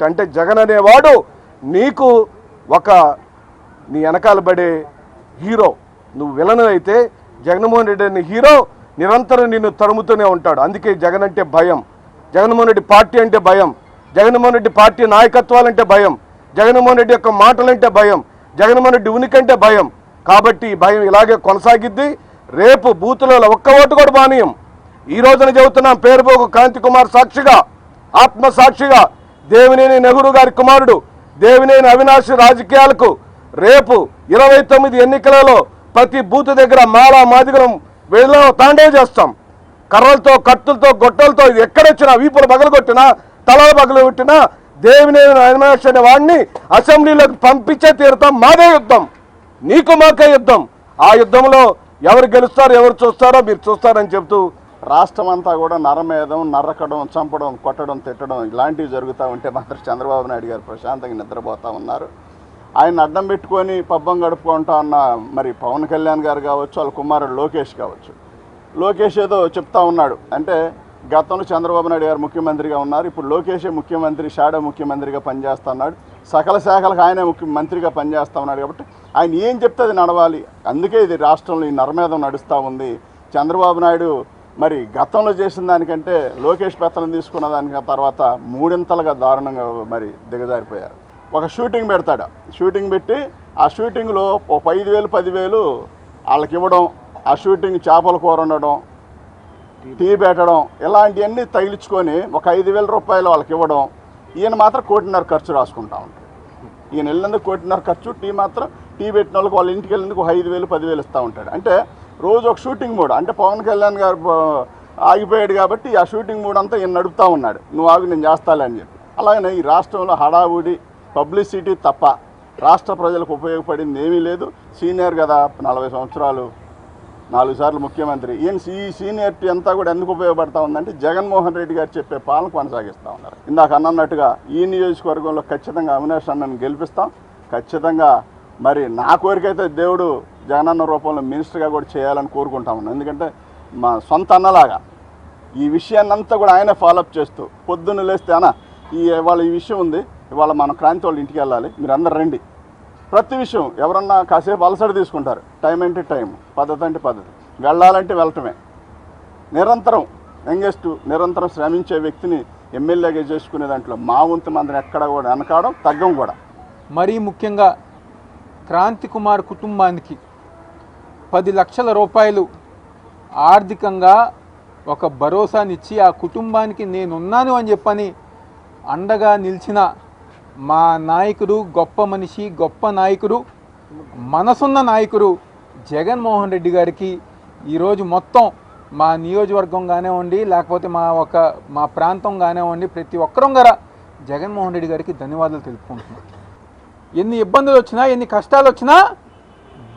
అంటే జగన్ అనేవాడు నీకు ఒక నీ వెనకాల పడే హీరో. నువ్వు విలన్ అయితే జగన్మోహన్ రెడ్డి అనే హీరో నిరంతరం నిన్ను తరుముతూనే ఉంటాడు. అందుకే జగన్ అంటే భయం, జగన్మోహన్ రెడ్డి పార్టీ అంటే భయం, జగన్మోహన్ రెడ్డి పార్టీ నాయకత్వాలంటే భయం, జగన్మోహన్ రెడ్డి యొక్క మాటలంటే భయం, జగన్మోహన్ రెడ్డి ఉనికంటే భయం. కాబట్టి ఈ భయం ఇలాగే కొనసాగిద్ది. రేపు బూతులలో ఒక్క ఓటు కూడా బానీయం. ఈ రోజున చెబుతున్నాం, పేరుబోగు క్రాంతి కుమార్ సాక్షిగా, ఆత్మసాక్షిగా, దేవినేని నెహ్రూ గారి కుమారుడు దేవినేని అవినాష్ రాజకీయాలకు రేపు 29 ఎన్నికలలో ప్రతి బూత్ దగ్గర మాలా మాదిగలం వెళ్ళ తాండే చేస్తాం. కర్రలతో, కత్తులతో, గొట్టలతో ఎక్కడొచ్చినా, వీపులు పగలగొట్టినా, తలలు పగలగొట్టినా దేవినేని అవినాష్ అనే వాడిని అసెంబ్లీలోకి పంపించే తీరుతాం. మాదే యుద్ధం, నీకు మాకే యుద్ధం. ఆ యుద్ధంలో ఎవరు గెలుస్తారో ఎవరు చూస్తారో మీరు చూస్తారని చెబుతూ రాష్ట్రం అంతా కూడా నరమేధం, నరకడం, చంపడం, కొట్టడం, తిట్టడం ఇలాంటివి జరుగుతూ ఉంటే మాత్రం చంద్రబాబు నాయుడు గారు ప్రశాంతంగా నిద్రపోతూ ఉన్నారు. ఆయన అడ్డం పెట్టుకొని పబ్బం గడుపుకుంటా ఉన్న మరి పవన్ కళ్యాణ్ గారు కావచ్చు, వాళ్ళ కుమారుడు లోకేష్ కావచ్చు. లోకేష్ ఏదో చెప్తా ఉన్నాడు, అంటే గతంలో చంద్రబాబు నాయుడు గారు ముఖ్యమంత్రిగా ఉన్నారు, ఇప్పుడు లోకేషే ముఖ్యమంత్రి, షాడో ముఖ్యమంత్రిగా పనిచేస్తున్నాడు, సకల శాఖలకు ఆయనే మంత్రిగా పనిచేస్తూ ఉన్నాడు. కాబట్టి ఆయన ఏం చెప్తే అది నడవాలి. అందుకే ఇది రాష్ట్రంలో ఈ నరమేధం నడుస్తూ ఉంది. చంద్రబాబు నాయుడు మరి గతంలో చేసిన దానికంటే లోకేష్ పెత్తనం తీసుకున్న దానికి తర్వాత మూడింతలుగా దారుణంగా మరి దిగజారిపోయారు. ఒక షూటింగ్ పెడతాడు, షూటింగ్ పెట్టి ఆ షూటింగ్లో 5,000 10,000 వాళ్ళకి ఇవ్వడం, ఆ షూటింగ్ చేపల కూర ఉండడం, టీ పెట్టడం, ఇలాంటివన్నీ తగిలించుకొని ఒక 5,000 రూపాయలు వాళ్ళకి ఇవ్వడం. ఈయన మాత్రం 1,50,00,000 ఖర్చు రాసుకుంటా ఉంటాడు. ఈయన వెళ్ళినందుకు 1,50,00,000 ఖర్చు, టీ మాత్రం టీ పెట్టిన వాళ్ళకి వాళ్ళ ఇంటికి వెళ్ళినందుకు 5,000 10,000 ఇస్తూ ఉంటాడు. అంటే రోజు ఒక షూటింగ్ మూడ్. అంటే పవన్ కళ్యాణ్ గారు ఆగిపోయాడు కాబట్టి ఆ షూటింగ్ మూడ్ అంతా ఈయన నడుపుతూ ఉన్నాడు, నువ్వు ఆగి నేను చేస్తాలే అని చెప్పి. అలాగనే ఈ రాష్ట్రంలో హడావుడి పబ్లిసిటీ తప్ప రాష్ట్ర ప్రజలకు ఉపయోగపడింది ఏమీ లేదు. సీనియర్ కదా, 40 సంవత్సరాలు, 4 సార్లు ముఖ్యమంత్రి. ఈ సీనియర్టీ అంతా కూడా ఎందుకు ఉపయోగపడతా ఉందంటే జగన్మోహన్ రెడ్డి గారు చెప్పే పాలన కొనసాగిస్తూ ఉన్నారు. ఇందాక అన్నట్టుగా ఈ నియోజకవర్గంలో ఖచ్చితంగా అవినాష్ అన్నను గెలిపిస్తాం. ఖచ్చితంగా మరి నా కోరికైతే దేవుడు జగనన్న రూపంలో మినిస్టర్గా కూడా చేయాలని కోరుకుంటా ఉన్నాను. ఎందుకంటే మా సొంత అన్నలాగా ఈ విషయాన్ని అంతా కూడా ఆయనే ఫాలోఅప్ చేస్తూ పొద్దున్న లేస్తే అన్న ఇవాళ ఈ విషయం ఉంది, ఇవాళ మన క్రాంతి వాళ్ళ ఇంటికి వెళ్ళాలి, మీరు అందరు రండి. ప్రతి విషయం ఎవరన్నా కాసేపు అలసట తీసుకుంటారు, టైం అంటే టైం, పద్ధతి అంటే పద్ధతి, వెళ్ళాలంటే వెళ్ళటమే. నిరంతరం యంగెస్ట్, నిరంతరం శ్రమించే వ్యక్తిని ఎమ్మెల్యేగా చేసుకునే దాంట్లో మా వంతు మందిని ఎక్కడ కూడా వెనకాడం, తగ్గం కూడా. మరీ ముఖ్యంగా క్రాంతి కుమార్ కుటుంబానికి 10 లక్షల రూపాయలు ఆర్థికంగా ఒక భరోసానిచ్చి ఆ కుటుంబానికి నేనున్నాను అని చెప్పని అండగా నిలిచిన మా నాయకుడు, గొప్ప మనిషి, గొప్ప నాయకుడు, మనసున్న నాయకుడు జగన్మోహన్ రెడ్డి గారికి ఈరోజు మొత్తం మా నియోజకవర్గం కానివ్వండి, లేకపోతే మా ప్రాంతం కానివ్వండి, ప్రతి ఒక్కరం గారా జగన్మోహన్ రెడ్డి గారికి ధన్యవాదాలు తెలుపుకుంటున్నాం. ఎన్ని ఇబ్బందులు వచ్చినా, ఎన్ని కష్టాలు వచ్చినా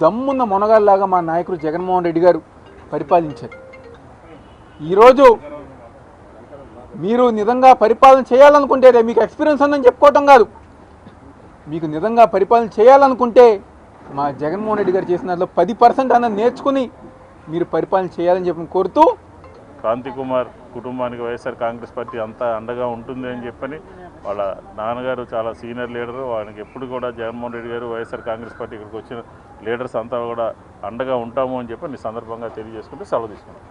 దమ్మున్న మొనగాళ్ళలాగా మా నాయకుడు జగన్మోహన్ రెడ్డి గారు పరిపాలించారు. ఈరోజు మీరు నిజంగా పరిపాలన చేయాలనుకుంటే, మీకు ఎక్స్పీరియన్స్ ఉందని చెప్పుకోవటం కాదు, మీకు నిజంగా పరిపాలన చేయాలనుకుంటే మా జగన్మోహన్ రెడ్డి గారు చేసిన దాంట్లో 10% అన్నది నేర్చుకుని మీరు పరిపాలన చేయాలని చెప్పి కోరుతూ, క్రాంతి కుమార్ కుటుంబానికి వైఎస్ఆర్ కాంగ్రెస్ పార్టీ అంతా అండగా ఉంటుంది అని చెప్పని వాళ్ళ నాన్నగారు చాలా సీనియర్ లీడరు. వాళ్ళకి ఎప్పుడు కూడా జగన్మోహన్ రెడ్డి గారు, వైఎస్ఆర్ కాంగ్రెస్ పార్టీ ఇక్కడికి వచ్చిన లీడర్స్ అంతా కూడా అండగా ఉంటాము అని చెప్పి ఈ సందర్భంగా తెలియజేసుకుంటూ సెలవు తీసుకున్నాం.